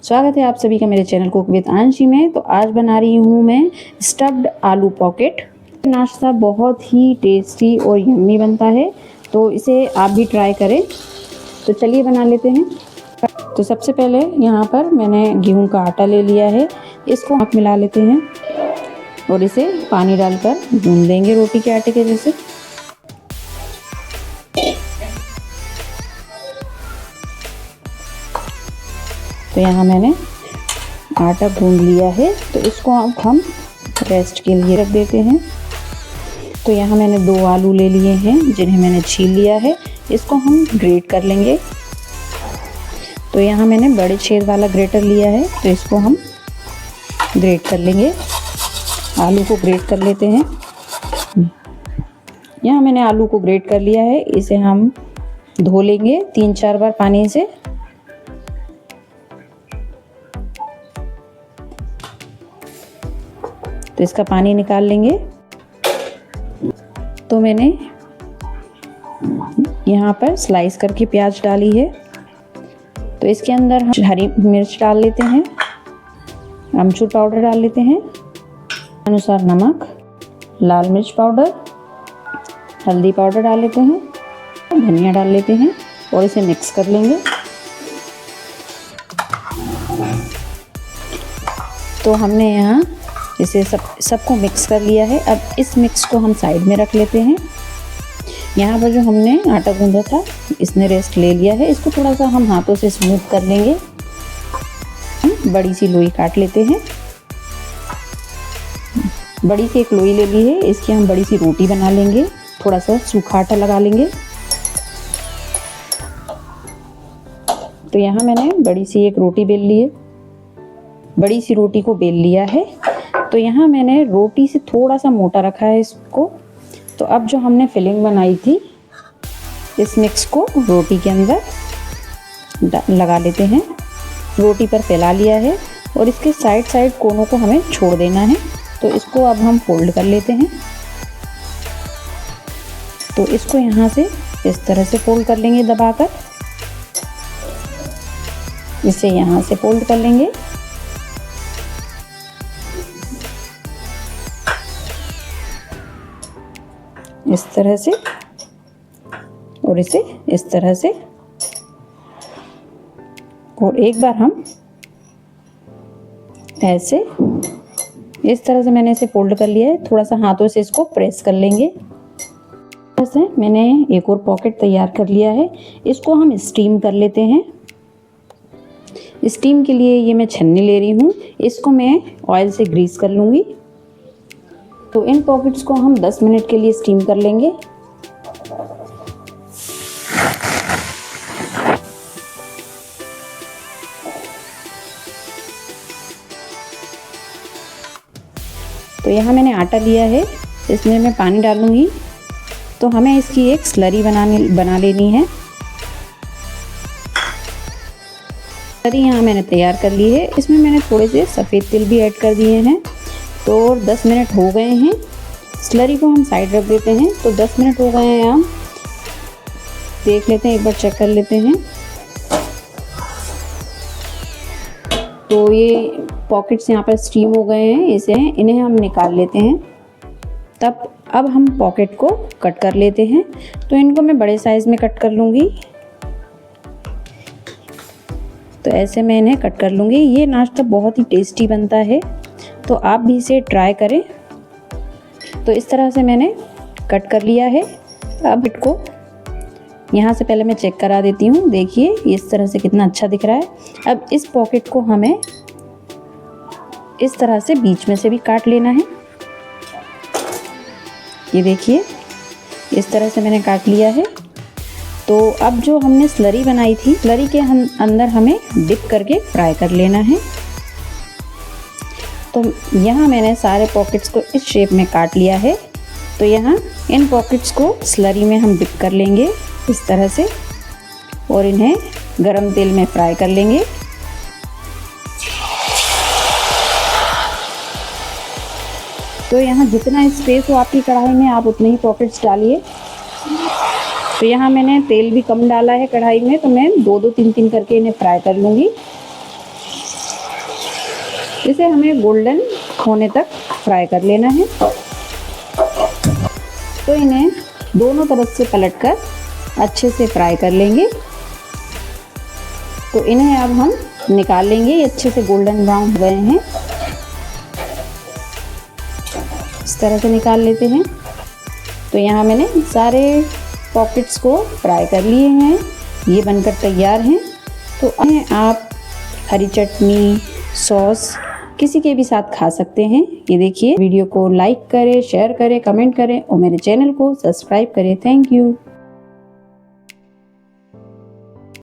स्वागत है आप सभी का मेरे चैनल कुक विद आंशी में। तो आज बना रही हूँ मैं स्टफ्ड आलू पॉकेट। नाश्ता बहुत ही टेस्टी और यम्मी बनता है, तो इसे आप भी ट्राई करें। तो चलिए बना लेते हैं। तो सबसे पहले यहाँ पर मैंने गेहूं का आटा ले लिया है, इसको आप मिला लेते हैं और इसे पानी डालकर गूंद लेंगे रोटी के आटे के जैसे। तो यहाँ मैंने आटा गूंद लिया है, तो इसको अब हम रेस्ट के लिए रख देते हैं। तो यहाँ मैंने 2 आलू ले लिए हैं जिन्हें मैंने छील लिया है, इसको हम ग्रेट कर लेंगे। तो यहाँ मैंने बड़े छेद वाला ग्रेटर लिया है, तो इसको हम ग्रेट कर लेंगे। आलू को ग्रेट कर लेते हैं। यहाँ मैंने आलू को ग्रेट कर लिया है, इसे हम धो लेंगे 3-4 बार पानी से। तो इसका पानी निकाल लेंगे। तो मैंने यहाँ पर स्लाइस करके प्याज डाली है, तो इसके अंदर हम हरी मिर्च डाल लेते हैं, अमचूर पाउडर डाल लेते हैं, अनुसार नमक, लाल मिर्च पाउडर, हल्दी पाउडर डाल लेते हैं, धनिया डाल लेते हैं और इसे मिक्स कर लेंगे। तो हमने यहाँ इसे सबको मिक्स कर लिया है। अब इस मिक्स को हम साइड में रख लेते हैं। यहाँ पर जो हमने आटा गूंदा था इसने रेस्ट ले लिया है, इसको थोड़ा सा हम हाथों से स्मूथ कर लेंगे। हम बड़ी सी लोई काट लेते हैं। बड़ी सी एक लोई ले ली है, इसकी हम बड़ी सी रोटी बना लेंगे। थोड़ा सा सूखा आटा लगा लेंगे। तो यहाँ मैंने बड़ी सी एक रोटी बेल ली है, बड़ी सी रोटी को बेल लिया है। तो यहाँ मैंने रोटी से थोड़ा सा मोटा रखा है इसको। तो अब जो हमने फिलिंग बनाई थी इस मिक्स को रोटी के अंदर लगा लेते हैं। रोटी पर फैला लिया है और इसके साइड कोनों को हमें छोड़ देना है। तो इसको अब हम फोल्ड कर लेते हैं। तो इसको यहाँ से इस तरह से फोल्ड कर लेंगे दबाकर। इसे यहाँ से फोल्ड कर लेंगे। इस तरह से और इसे इस तरह से, और एक बार हम ऐसे इस तरह से मैंने इसे फोल्ड कर लिया है। थोड़ा सा हाथों से इसको प्रेस कर लेंगे। ऐसे मैंने एक और पॉकेट तैयार कर लिया है, इसको हम स्टीम कर लेते हैं। स्टीम के लिए ये मैं छन्नी ले रही हूँ, इसको मैं ऑयल से ग्रीस कर लूँगी। तो इन पॉकेट्स को हम 10 मिनट के लिए स्टीम कर लेंगे। तो यहाँ मैंने आटा लिया है, इसमें मैं पानी डालूंगी। तो हमें इसकी एक स्लरी बना लेनी है। स्लरी यहाँ मैंने तैयार कर ली है, इसमें मैंने थोड़े से सफ़ेद तिल भी ऐड कर दिए हैं। तो 10 मिनट हो गए हैं, स्लरी को हम साइड रख देते हैं। तो 10 मिनट हो गए हैं, हम देख लेते हैं, एक बार चेक कर लेते हैं। तो ये पॉकेट्स यहाँ पर स्टीम हो गए हैं, इन्हें हम निकाल लेते हैं। अब हम पॉकेट को कट कर लेते हैं। तो इनको मैं बड़े साइज़ में कट कर लूँगी। तो ऐसे मैं इन्हें कट कर लूँगी। ये नाश्ता बहुत ही टेस्टी बनता है, तो आप भी इसे ट्राई करें। तो इस तरह से मैंने कट कर लिया है। अब इसको यहाँ से पहले मैं चेक करा देती हूँ। देखिए इस तरह से कितना अच्छा दिख रहा है। अब इस पॉकेट को हमें इस तरह से बीच में से भी काट लेना है। ये देखिए इस तरह से मैंने काट लिया है। तो अब जो हमने स्लरी बनाई थी, स्लरी के अंदर हमें डिप करके फ्राई कर लेना है। तो यहाँ मैंने सारे पॉकेट्स को इस शेप में काट लिया है। तो यहाँ इन पॉकेट्स को स्लरी में हम डिप कर लेंगे इस तरह से, और इन्हें गरम तेल में फ्राई कर लेंगे। तो यहाँ जितना स्पेस हो आपकी कढ़ाई में, आप उतने ही पॉकेट्स डालिए। तो यहाँ मैंने तेल भी कम डाला है कढ़ाई में, तो मैं 2-2, 3-3 करके इन्हें फ्राई कर लूँगी। इसे हमें गोल्डन होने तक फ्राई कर लेना है। तो इन्हें दोनों तरफ से पलटकर अच्छे से फ्राई कर लेंगे। तो इन्हें अब हम निकाल लेंगे। ये अच्छे से गोल्डन ब्राउन हो गए हैं, इस तरह से निकाल लेते हैं। तो यहाँ मैंने सारे पॉकेट्स को फ्राई कर लिए हैं, ये बनकर तैयार हैं। तो इन्हें आप हरी चटनी, सॉस किसी के भी साथ खा सकते हैं। ये देखिए, वीडियो को लाइक करें, शेयर करें, कमेंट करें और मेरे चैनल को सब्सक्राइब करें। Thank you.